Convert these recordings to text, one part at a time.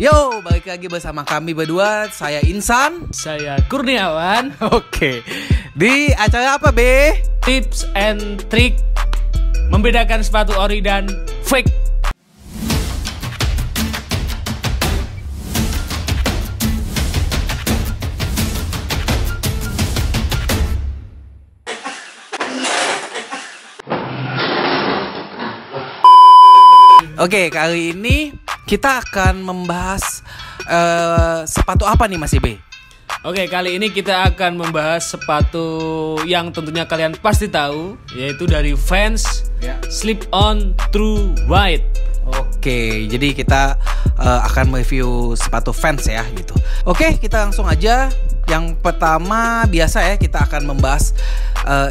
Yo, balik lagi bersama kami berdua. Saya Insan. Saya Kurniawan. Oke. Di acara apa, Be? Tips and trick membedakan sepatu ori dan fake. Oke, kali ini kita akan membahas sepatu apa nih, Mas Ibe? Oke, kali ini kita akan membahas sepatu yang tentunya kalian pasti tahu, yaitu dari Vans Slip-On True White. Oke, jadi kita akan mereview sepatu Vans ya gitu. Oke, kita langsung aja. Yang pertama biasa ya, kita akan membahas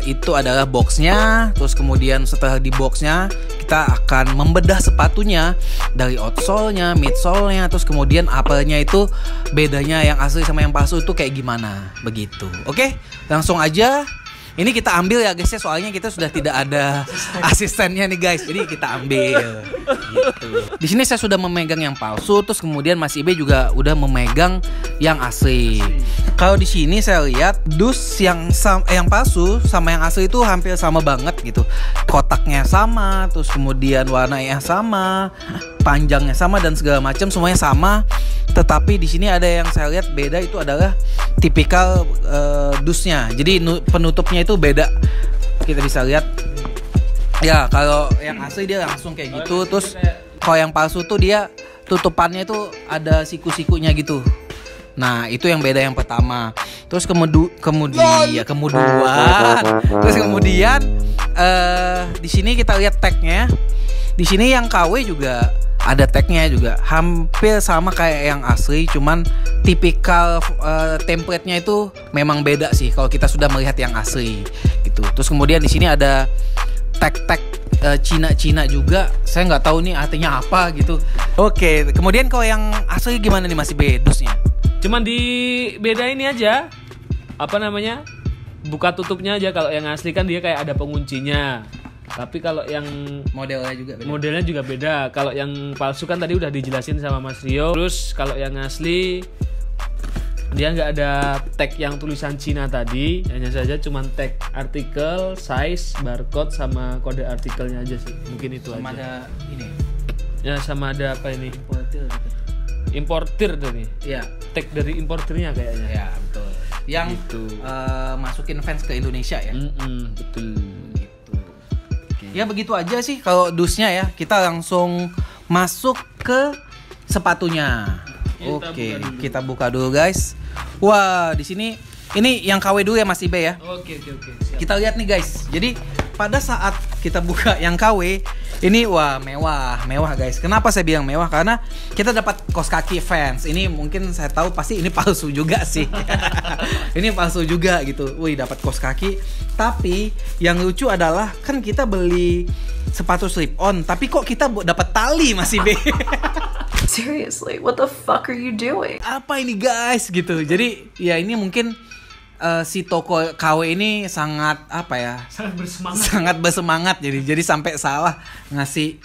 itu adalah boxnya. Terus kemudian setelah di boxnya kita akan membedah sepatunya dari outsole-nya, midsole-nya, terus kemudian upper-nya itu bedanya yang asli sama yang palsu itu kayak gimana begitu. Oke, langsung aja. Ini kita ambil ya guys ya, soalnya kita sudah tidak ada asistennya nih guys. Jadi kita ambil gitu. Di sini saya sudah memegang yang palsu, terus kemudian Mas Ibe juga udah memegang yang asli. Kalau di sini saya lihat dus yang palsu sama yang asli itu hampir sama banget gitu. Kotaknya sama, terus kemudian warnanya sama, panjangnya sama dan segala macam semuanya sama. Tetapi di sini ada yang saya lihat beda, itu adalah tipikal dusnya. Jadi penutupnya itu beda. Kita bisa lihat. Ya, kalau yang asli dia langsung kayak gitu. Terus kalau yang palsu tuh dia tutupannya itu ada siku-sikunya gitu. Nah, itu yang beda yang pertama. Terus kemudian di sini kita lihat tagnya. Di sini yang KW juga ada tagnya juga, hampir sama kayak yang asli, cuman tipikal template-nya itu memang beda sih kalau kita sudah melihat yang asli gitu. Terus kemudian di sini ada tag-tag Cina juga, saya nggak tahu nih artinya apa gitu. Oke, kemudian kalau yang asli gimana nih Mas Ibe dusnya? Cuman di beda ini aja, apa namanya, buka tutupnya aja. Kalau yang asli kan dia kayak ada penguncinya. Tapi kalau yang modelnya juga beda. Kalau yang palsu kan tadi udah dijelasin sama Mas Rio. Terus kalau yang asli dia nggak ada tag yang tulisan Cina tadi, hanya saja cuman tag artikel, size, barcode sama kode artikelnya aja sih. Mungkin itu sama aja. Sama ada ini. Ya, sama ada apa ini? Importir nih. Iya. Tag dari importirnya kayaknya. Ya, betul. Yang gitu. Masukin fans ke Indonesia ya. Betul. Ya begitu aja sih kalau dusnya ya. Kita langsung masuk ke sepatunya. Oke, kita buka dulu guys. Wah, di sini ini yang KW dulu ya Mas Ibe ya. Oke. Kita lihat nih guys. Jadi pada saat kita buka yang KW ini, wah, mewah guys. Kenapa saya bilang mewah? Karena kita dapat kaos kaki Vans. Ini mungkin saya tahu pasti ini palsu juga sih. Ini palsu juga gitu. Wih, dapat kaos kaki. Tapi yang lucu adalah kan kita beli sepatu slip on, tapi kok kita dapat tali Mas Ibe. Seriously, what the fuck are you doing? Apa ini guys gitu. Jadi ya ini mungkin si toko KW ini sangat apa ya? Sangat bersemangat. Jadi sampai salah ngasih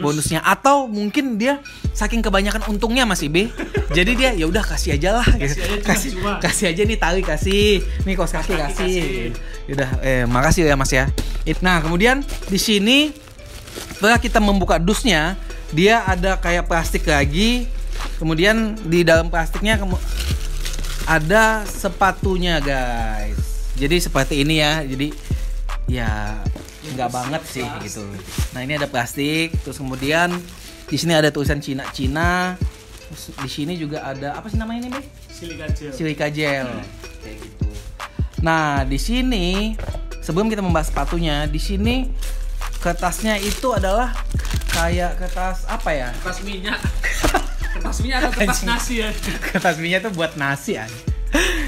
bonusnya, atau mungkin dia saking kebanyakan untungnya Mas Ibe. Jadi dia ya udah kasih aja lah. Kasih aja nih tali, kasih. Nih kaos kaki kasih. Udah makasih ya Mas ya. Nah, kemudian di sini setelah kita membuka dusnya, dia ada kayak plastik lagi. Kemudian di dalam plastiknya ada sepatunya guys. Jadi seperti ini ya. Jadi ya nggak banget sih gitu. Nah, ini ada plastik. Terus kemudian di sini ada tulisan Cina. Terus di sini juga ada apa sih namanya ini, Be? Silika gel. Kayak gitu. Nah, di sini sebelum kita membahas sepatunya, di sini kertasnya itu adalah kayak kertas apa ya? Kertas minyak. Kertas minyak atau kertas nasi ya? Kertas minyak tuh buat nasi ya.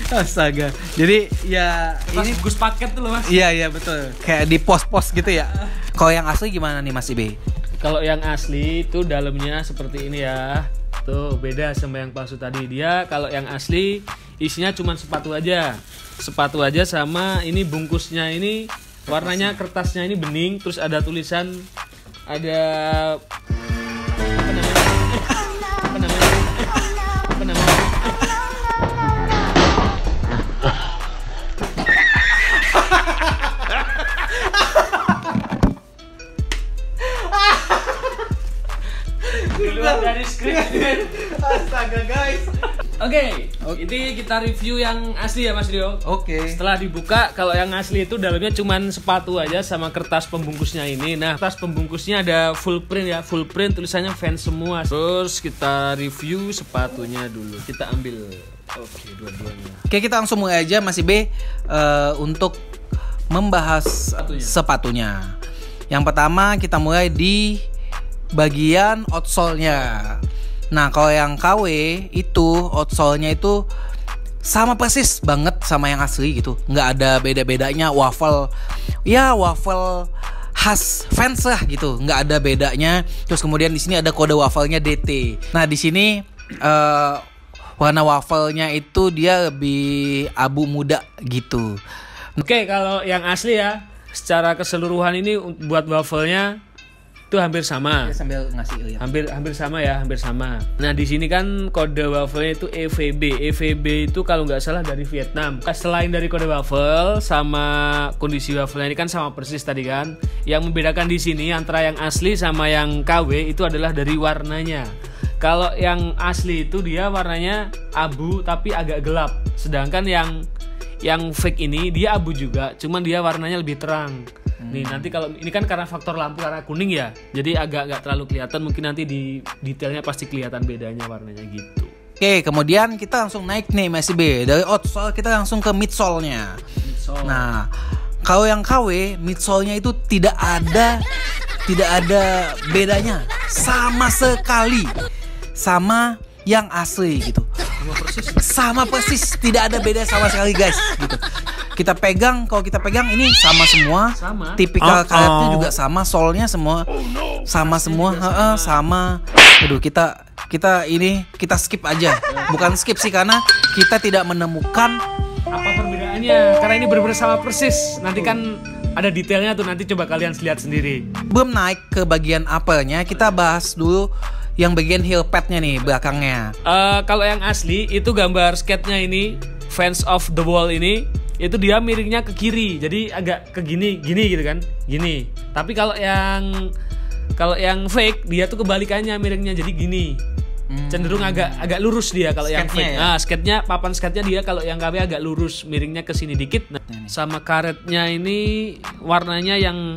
Astaga. Jadi ya kertas ini bungkus paket tuh loh Mas. Iya betul. Kayak di pos-pos gitu ya. Kalau yang asli gimana nih Mas Ibe? Kalau yang asli itu dalamnya seperti ini ya. Tuh beda sama yang palsu tadi. Dia kalau yang asli isinya cuma sepatu aja sama ini bungkusnya ini warnanya kertasnya ini bening, terus ada tulisan, ada apa namanya Ini kita review yang asli ya Mas Rio. Oke. Setelah dibuka, kalau yang asli itu dalamnya cuman sepatu aja sama kertas pembungkusnya ini. Nah, kertas pembungkusnya ada full print ya, full print tulisannya fans semua. Terus kita review sepatunya dulu. Kita ambil dua-duanya. Oke, kita langsung mulai aja Mas B untuk membahas sepatunya. Yang pertama kita mulai di bagian outsole-nya. Nah, kalau yang KW itu outsole-nya itu sama persis banget sama yang asli gitu. Nggak ada beda-bedanya, waffle khas Vans lah gitu. Nggak ada bedanya. Terus kemudian di sini ada kode waffle-nya DT. Nah, di sini warna waffle-nya itu dia lebih abu muda gitu. Oke, kalau yang asli ya, secara keseluruhan ini buat waffle-nya itu hampir sama. Sambil ngasih lihat. Hampir sama. Nah, di sini kan kode waffle-nya itu EVB. EVB itu kalau nggak salah dari Vietnam. Selain dari kode waffle sama kondisi waffle-nya ini kan sama persis tadi kan. Yang membedakan di sini antara yang asli sama yang KW itu adalah dari warnanya. Kalau yang asli itu dia warnanya abu tapi agak gelap. Sedangkan yang fake ini dia abu juga, cuman dia warnanya lebih terang. Nih nanti kalau ini kan karena faktor lampu karena kuning ya, jadi agak nggak terlalu kelihatan. Mungkin nanti di detailnya pasti kelihatan bedanya warnanya gitu. Oke, kemudian kita langsung naik nih Mas B. Dari outsole kita langsung ke midsole-nya. Nah, kalau yang KW midsole-nya itu tidak ada bedanya sama sekali sama yang asli gitu. Sama persis, tidak ada beda sama sekali guys gitu. Kalau kita pegang ini sama semua. Tipikal karetnya juga sama, solnya semua sama semua, sama. Aduh, kita skip aja. Bukan skip sih, karena kita tidak menemukan apa perbedaannya. Karena ini benar-benar sama persis. Nanti kan ada detailnya tuh, nanti coba kalian lihat sendiri. Belum naik ke bagian apanya, kita bahas dulu yang bagian heel padnya nih belakangnya. Kalau yang asli itu gambar skate-nya ini, Fans of the Wall ini, itu dia miringnya ke kiri, jadi agak ke gini gitu kan, gini. Tapi kalau yang fake dia tuh kebalikannya miringnya, jadi gini. Cenderung agak lurus dia kalau yang fake. Ya? Skate-nya, papan skate-nya dia kalau yang KW agak lurus, miringnya ke sini dikit. Nah, sama karetnya ini warnanya yang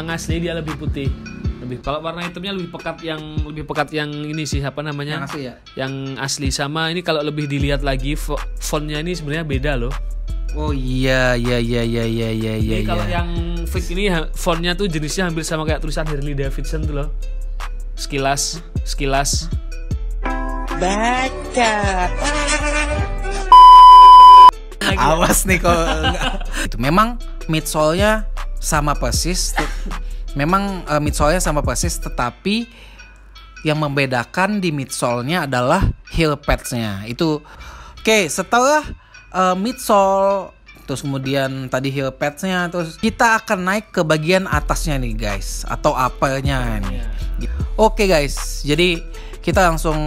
asli dia lebih putih. Kalau warna hitamnya lebih pekat yang ini sih, apa namanya? Yang asli ya? Yang asli. Sama ini kalau lebih dilihat lagi fontnya ini sebenarnya beda loh. Oh iya. Ini kalau yang fake ini fontnya tuh jenisnya hampir sama kayak tulisan Harley Davidson tuh loh. Sekilas. Baca. Awas nih kalau enggak. Itu memang midsole-nya sama persis. Midsole-nya sama persis, tetapi yang membedakan di midsole-nya adalah heel pads-nya. Itu oke, setelah midsole, terus kemudian tadi heel pads-nya, terus kita akan naik ke bagian atasnya nih guys, atau upper-nya nih. Oke guys, jadi kita langsung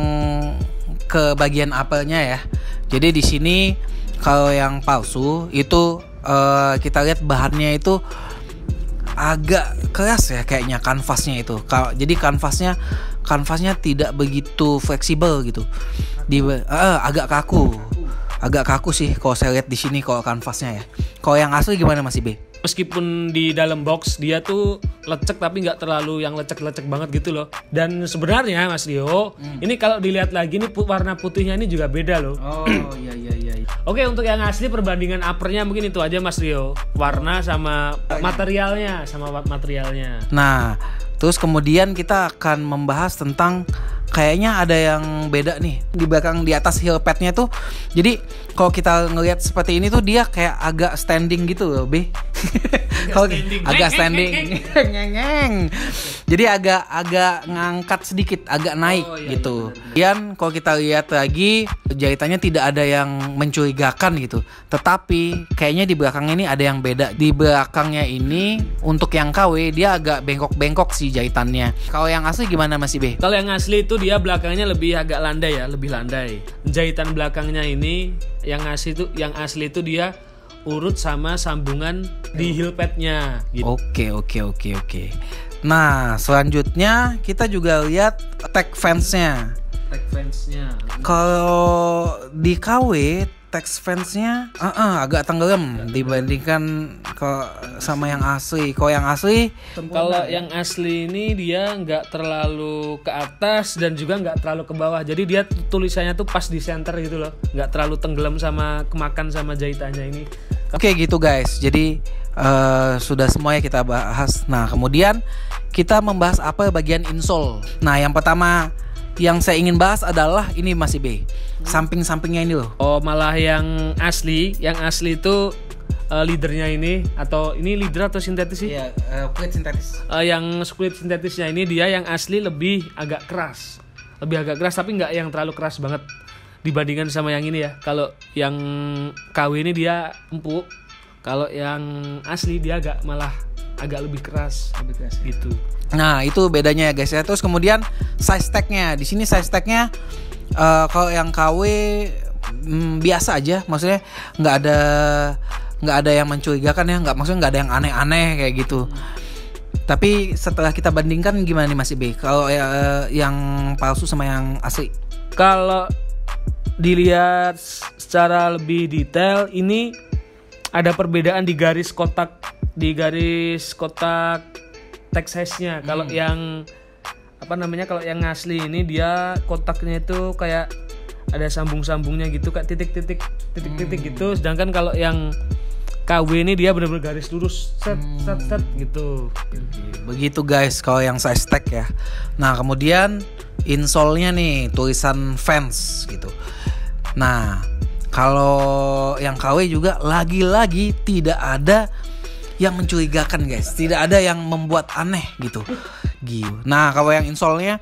ke bagian upper-nya ya. Jadi di sini kalau yang palsu itu kita lihat bahannya itu agak keras ya kayaknya, kanvasnya itu. Jadi kanvasnya tidak begitu fleksibel gitu. Agak kaku sih kalau saya lihat di sini kalau kanvasnya ya. Kalau yang asli gimana Mas B? Meskipun di dalam box dia tuh lecek, tapi nggak terlalu yang lecek banget gitu loh. Dan sebenarnya Mas Rio, ini kalau dilihat lagi nih warna putihnya ini juga beda loh. Oh iya. Oke, untuk yang asli perbandingan uppernya mungkin itu aja Mas Rio. Warna sama materialnya, Nah, terus kemudian kita akan membahas tentang kayaknya ada yang beda nih di belakang, di atas heel padnya tuh. Jadi kalau kita ngelihat seperti ini tuh dia kayak agak standing gitu loh, B. Agak standing. Jadi agak ngangkat sedikit, agak naik gitu. Kemudian kalau kita lihat lagi jahitannya tidak ada yang mencurigakan gitu. Tetapi kayaknya di belakang ini ada yang beda. Di belakangnya ini untuk yang KW dia agak bengkok-bengkok sih jahitannya. Kalau yang asli gimana Mas B? Kalau yang asli itu dia belakangnya lebih agak landai ya, lebih landai. Jahitan belakangnya ini yang asli itu dia urut sama sambungan di heel padnya gitu. Oke. Nah, selanjutnya kita juga lihat tag fansnya. fansnya. Kalau di KW text fansnya agak tenggelam dibandingkan sama yang asli. Kalau yang asli ini dia nggak terlalu ke atas dan juga nggak terlalu ke bawah. Jadi dia tulisannya tuh pas di center gitu loh, nggak terlalu tenggelam sama kemakan sama jahitannya ini. Oke gitu guys. Jadi sudah semuanya kita bahas. Nah kemudian kita membahas apa bagian insole. Nah yang pertama yang saya ingin bahas adalah ini Mas B, samping-sampingnya ini loh. Oh malah yang asli itu leadernya ini, atau ini leader atau sintetis sih? Iya, kulit sintetis. Yang kulit sintetisnya ini dia yang asli lebih agak keras tapi nggak yang terlalu keras banget dibandingkan sama yang ini ya. Kalau yang KW ini dia empuk, kalau yang asli dia agak lebih keras gitu. Nah itu bedanya ya guys ya. Terus kemudian size tag-nya. Di sini size tag-nya kalau yang KW biasa aja, maksudnya nggak ada yang mencurigakan ya, maksudnya nggak ada yang aneh-aneh kayak gitu. Tapi setelah kita bandingkan gimana nih Mas B? Kalau yang palsu sama yang asli? Kalau dilihat secara lebih detail ini ada perbedaan di garis kotak text size-nya. Kalau yang kalau yang asli ini dia kotaknya itu kayak ada sambung-sambungnya gitu, kayak titik-titik gitu. Sedangkan kalau yang KW ini dia benar-benar garis lurus set gitu. Begitu guys kalau yang size tag ya. Nah, kemudian insole-nya nih tulisan fans gitu. Nah, kalau yang KW juga lagi-lagi tidak ada yang mencurigakan guys, tidak ada yang membuat aneh gitu. Nah kalau yang insole-nya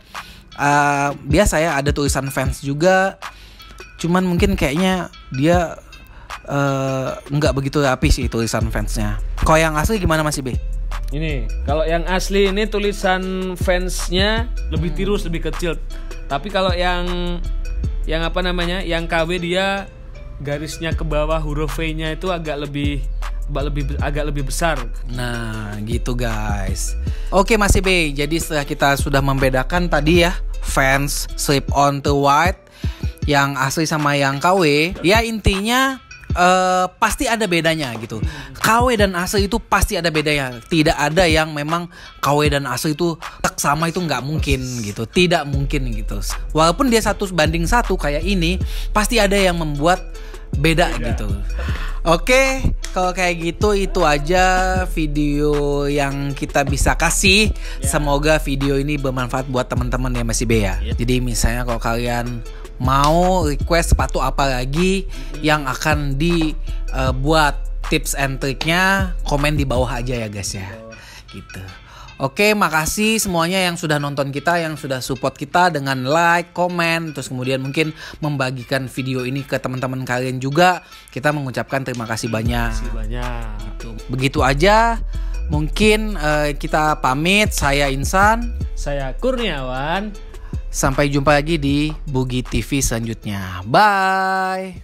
biasa ya, ada tulisan fans juga, cuman mungkin kayaknya dia nggak begitu rapi sih tulisan fansnya. Kalau yang asli gimana Mas B? Ini kalau yang asli ini tulisan fansnya lebih tirus, lebih kecil. Tapi kalau yang KW dia garisnya ke bawah, huruf V-nya itu agak lebih besar. Nah gitu guys. Oke Mas B, jadi setelah kita sudah membedakan tadi ya fans slip on to white, yang asli sama yang KW, ya intinya pasti ada bedanya gitu. KW dan asli itu pasti ada bedanya. Tidak ada yang memang KW dan asli itu sama, itu nggak mungkin gitu, tidak mungkin gitu. Walaupun dia 1:1 kayak ini, pasti ada yang membuat beda gitu. Oke, kalau kayak gitu itu aja video yang kita bisa kasih. Semoga video ini bermanfaat buat teman-teman ya Mas B ya. Jadi misalnya kalau kalian mau request sepatu apa lagi yang akan dibuat tips and triknya, komen di bawah aja ya guys ya. Gitu. Oke, makasih semuanya yang sudah nonton kita, yang sudah support kita dengan like, komen, terus kemudian mungkin membagikan video ini ke teman-teman kalian juga. Kita mengucapkan terima kasih banyak. Gitu. Begitu aja. Mungkin kita pamit. Saya Insan. Saya Kurniawan. Sampai jumpa lagi di Bugi TV selanjutnya. Bye.